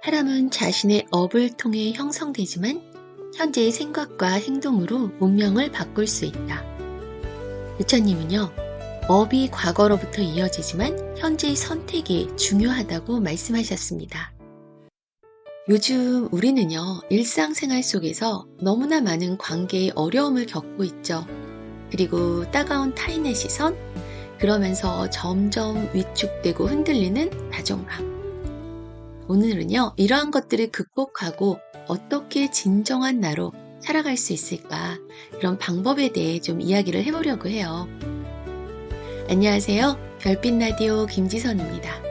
사람은 자신의 업을 통해 형성되지만 현재의 생각과 행동으로 운명을 바꿀 수 있다. 부처님은요, 업이 과거로부터 이어지지만 현재의 선택이 중요하다고 말씀하셨습니다. 요즘 우리는요, 일상생활 속에서 너무나 많은 관계의 어려움을 겪고 있죠. 그리고 따가운 타인의 시선, 그러면서 점점 위축되고 흔들리는 자존감. 오늘은요, 이러한 것들을 극복하고 어떻게 진정한 나로 살아갈 수 있을까? 그런 방법에 대해 좀 이야기를 해보려고 해요. 안녕하세요. 별빛 라디오 김지선입니다.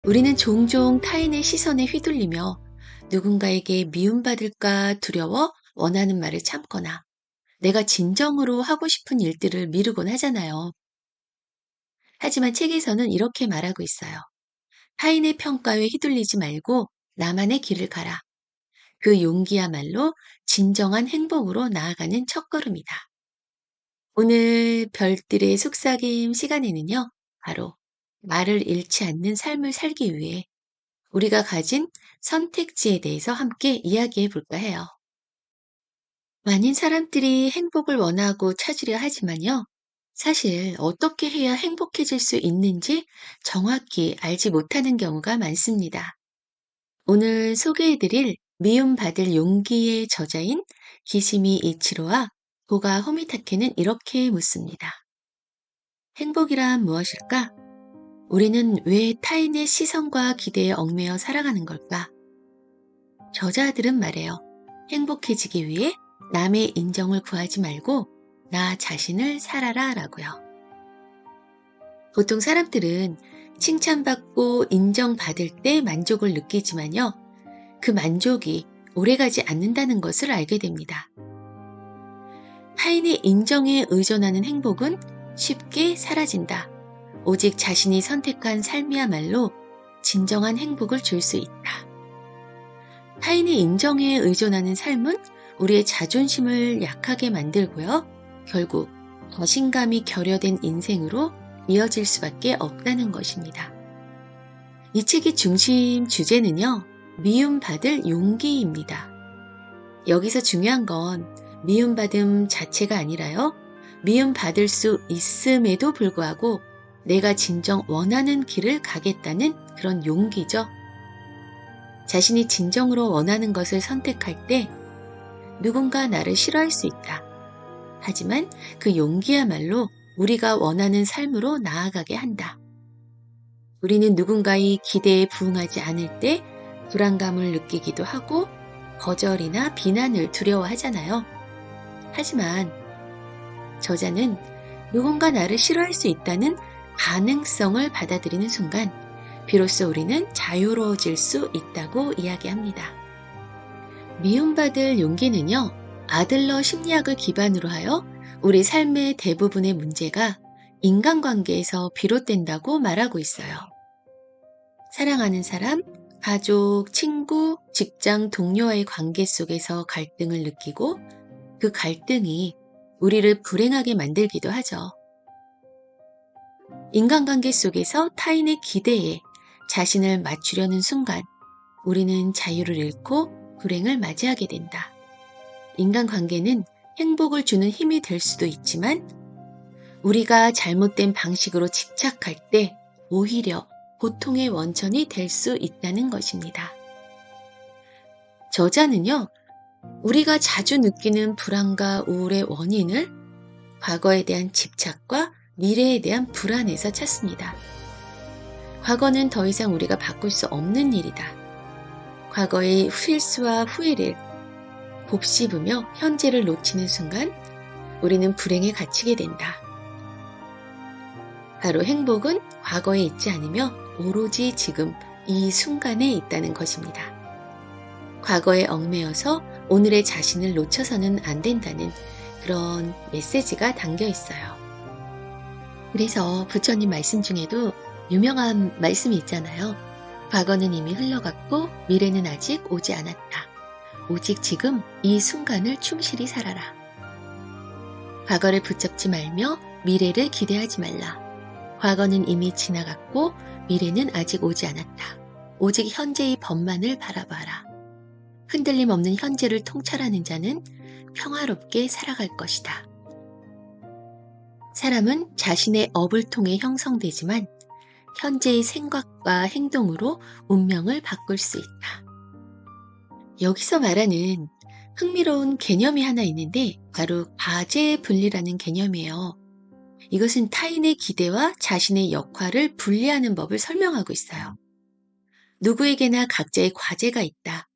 우리는 종종 타인의 시선에 휘둘리며 누군가에게 미움받을까 두려워 원하는 말을 참거나 내가 진정으로 하고 싶은 일들을 미루곤 하잖아요. 하지만 책에서는 이렇게 말하고 있어요. 타인의 평가에 휘둘리지 말고 나만의 길을 가라. 그 용기야말로 진정한 행복으로 나아가는 첫걸음이다. 오늘 별들의 속삭임 시간에는요, 바로 나를 잃지 않는 삶을 살기 위해 우리가 가진 선택지에 대해서 함께 이야기해 볼까 해요. 많은 사람들이 행복을 원하고 찾으려 하지만요, 사실 어떻게 해야 행복해질 수 있는지 정확히 알지 못하는 경우가 많습니다. 오늘 소개해드릴 미움받을 용기의 저자인 기시미 이치로와 도가 호미타케는 이렇게 묻습니다. 행복이란 무엇일까? 우리는 왜 타인의 시선과 기대에 얽매여 살아가는 걸까? 저자들은 말해요. 행복해지기 위해 남의 인정을 구하지 말고 나 자신을 살아라 라고요. 보통 사람들은 칭찬받고 인정받을 때 만족을 느끼지만요. 그 만족이 오래가지 않는다는 것을 알게 됩니다. 타인의 인정에 의존하는 행복은 쉽게 사라진다. 오직 자신이 선택한 삶이야말로 진정한 행복을 줄 수 있다. 타인의 인정에 의존하는 삶은 우리의 자존심을 약하게 만들고요. 결국 자신감이 결여된 인생으로 이어질 수밖에 없다는 것입니다. 이 책의 중심 주제는요, 미움받을 용기입니다. 여기서 중요한 건 미움받음 자체가 아니라요, 미움받을 수 있음에도 불구하고 내가 진정 원하는 길을 가겠다는 그런 용기죠. 자신이 진정으로 원하는 것을 선택할 때 누군가 나를 싫어할 수 있다. 하지만 그 용기야말로 우리가 원하는 삶으로 나아가게 한다. 우리는 누군가의 기대에 부응하지 않을 때 불안감을 느끼기도 하고 거절이나 비난을 두려워하잖아요. 하지만 저자는 누군가 나를 싫어할 수 있다는 가능성을 받아들이는 순간 비로소 우리는 자유로워질 수 있다고 이야기합니다. 미움받을 용기는요, 아들러 심리학을 기반으로 하여 우리 삶의 대부분의 문제가 인간관계에서 비롯된다고 말하고 있어요. 사랑하는 사람, 가족, 친구, 직장 동료와의 관계 속에서 갈등을 느끼고 그 갈등이 우리를 불행하게 만들기도 하죠. 인간관계 속에서 타인의 기대에 자신을 맞추려는 순간 우리는 자유를 잃고 불행을 맞이하게 된다. 인간관계는 행복을 주는 힘이 될 수도 있지만 우리가 잘못된 방식으로 집착할 때 오히려 고통의 원천이 될 수 있다는 것입니다. 저자는요, 우리가 자주 느끼는 불안과 우울의 원인을 과거에 대한 집착과 미래에 대한 불안에서 찾습니다. 과거는 더 이상 우리가 바꿀 수 없는 일이다. 과거의 실수와 후회를 곱씹으며 현재를 놓치는 순간 우리는 불행에 갇히게 된다. 바로 행복은 과거에 있지 않으며 오로지 지금 이 순간에 있다는 것입니다. 과거에 얽매여서 오늘의 자신을 놓쳐서는 안 된다는 그런 메시지가 담겨 있어요. 그래서 부처님 말씀 중에도 유명한 말씀이 있잖아요. 과거는 이미 흘러갔고 미래는 아직 오지 않았다. 오직 지금 이 순간을 충실히 살아라. 과거를 붙잡지 말며 미래를 기대하지 말라. 과거는 이미 지나갔고 미래는 아직 오지 않았다. 오직 현재의 법만을 바라봐라. 흔들림 없는 현재를 통찰하는 자는 평화롭게 살아갈 것이다. 사람은 자신의 업을 통해 형성되지만 현재의 생각과 행동으로 운명을 바꿀 수 있다. 여기서 말하는 흥미로운 개념이 하나 있는데 바로 과제 분리라는 개념이에요. 이것은 타인의 기대와 자신의 역할을 분리하는 법을 설명하고 있어요. 누구에게나 각자의 과제가 있다.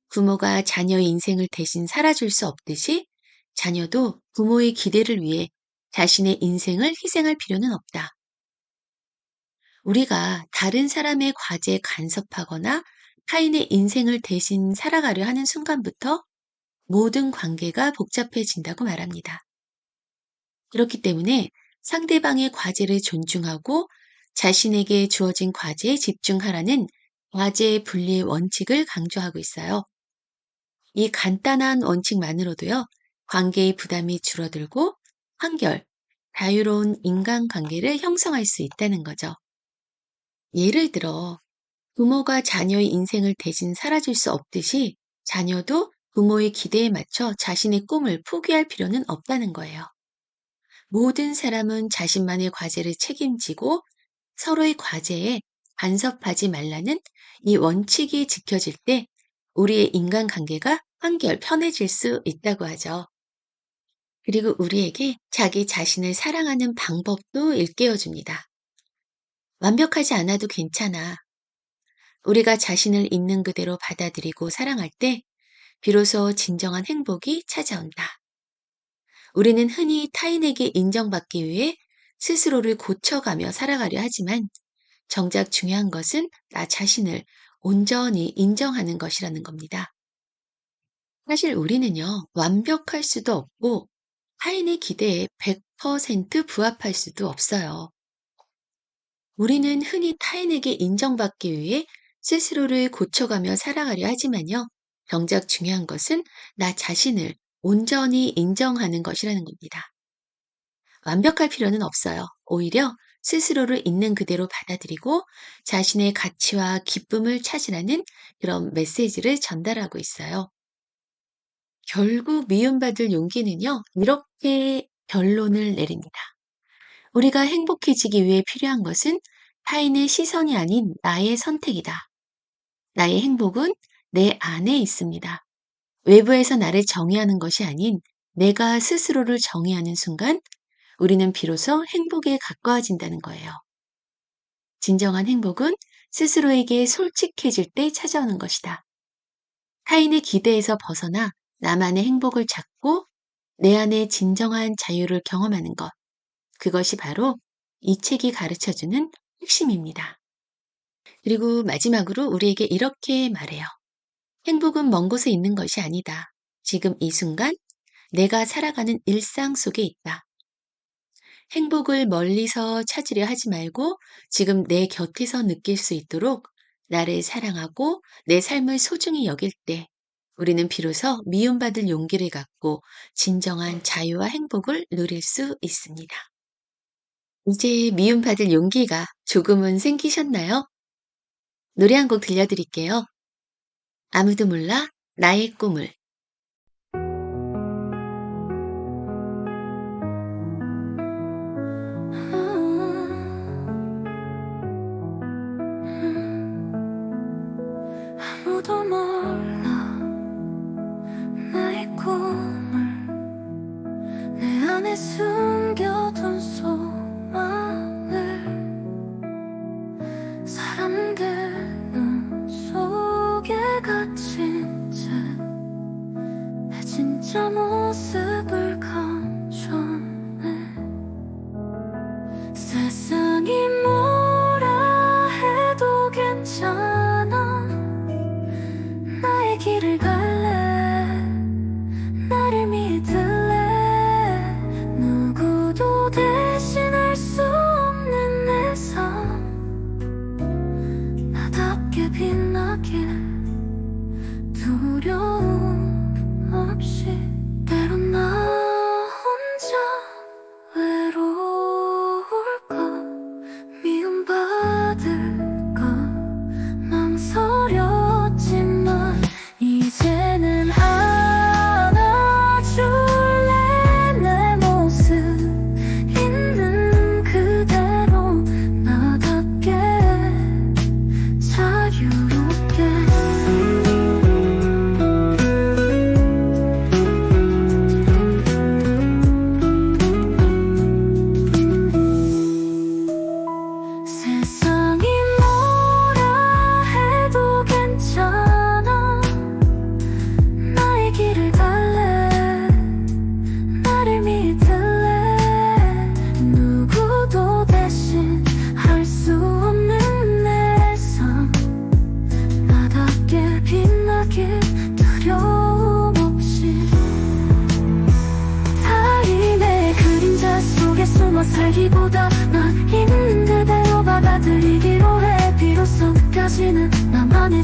부모가 자녀의 인생을 대신 살아줄 수 없듯이 자녀도 부모의 기대를 위해 자신의 인생을 희생할 필요는 없다. 우리가 다른 사람의 과제에 간섭하거나 타인의 인생을 대신 살아가려 하는 순간부터 모든 관계가 복잡해진다고 말합니다. 그렇기 때문에 상대방의 과제를 존중하고 자신에게 주어진 과제에 집중하라는 과제 분리의 원칙을 강조하고 있어요. 이 간단한 원칙만으로도요, 관계의 부담이 줄어들고 한결 자유로운 인간관계를 형성할 수 있다는 거죠. 예를 들어 부모가 자녀의 인생을 대신 살아줄 수 없듯이 자녀도 부모의 기대에 맞춰 자신의 꿈을 포기할 필요는 없다는 거예요. 모든 사람은 자신만의 과제를 책임지고 서로의 과제에 간섭하지 말라는 이 원칙이 지켜질 때 우리의 인간관계가 한결 편해질 수 있다고 하죠. 그리고 우리에게 자기 자신을 사랑하는 방법도 일깨워줍니다. 완벽하지 않아도 괜찮아. 우리가 자신을 있는 그대로 받아들이고 사랑할 때 비로소 진정한 행복이 찾아온다. 우리는 흔히 타인에게 인정받기 위해 스스로를 고쳐가며 살아가려 하지만 정작 중요한 것은 나 자신을 온전히 인정하는 것이라는 겁니다. 사실 우리는요, 완벽할 수도 없고 타인의 기대에 100% 부합할 수도 없어요. 우리는 흔히 타인에게 인정받기 위해 스스로를 고쳐가며 살아가려 하지만요, 정작 중요한 것은 나 자신을 온전히 인정하는 것이라는 겁니다. 완벽할 필요는 없어요. 오히려 스스로를 있는 그대로 받아들이고 자신의 가치와 기쁨을 찾으라는 그런 메시지를 전달하고 있어요. 결국 미움받을 용기는요, 이렇게 결론을 내립니다. 우리가 행복해지기 위해 필요한 것은 타인의 시선이 아닌 나의 선택이다. 나의 행복은 내 안에 있습니다. 외부에서 나를 정의하는 것이 아닌 내가 스스로를 정의하는 순간 우리는 비로소 행복에 가까워진다는 거예요. 진정한 행복은 스스로에게 솔직해질 때 찾아오는 것이다. 타인의 기대에서 벗어나 나만의 행복을 찾고 내 안에 진정한 자유를 경험하는 것. 그것이 바로 이 책이 가르쳐주는 핵심입니다. 그리고 마지막으로 우리에게 이렇게 말해요. 행복은 먼 곳에 있는 것이 아니다. 지금 이 순간 내가 살아가는 일상 속에 있다. 행복을 멀리서 찾으려 하지 말고 지금 내 곁에서 느낄 수 있도록 나를 사랑하고 내 삶을 소중히 여길 때 우리는 비로소 미움받을 용기를 갖고 진정한 자유와 행복을 누릴 수 있습니다. 이제 미움받을 용기가 조금은 생기셨나요? 노래 한 곡 들려드릴게요. 아무도 몰라 나의 꿈을. 아무도 몰라 나의 꿈을 내 안에 숨겨둔 소망을 사람들 눈 속에 갇힌 채 내 진짜 모습을 감춰내 세상이 뭐라 해도 괜찮아 나의 길을 갈래 나를 믿을래 누구도 대신할 수 없는 내 삶 나답게 빛나길 두려움 없이 때론 나 혼자 외로울까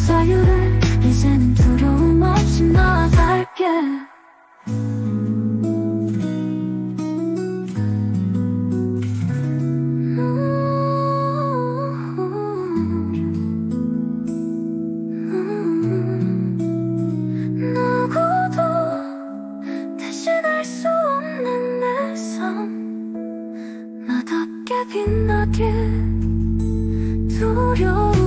자유를 이제는 두려움 없이 나아갈게. 누구도 대신할 수 없는 내 삶, 나답게 빛나길. 두려움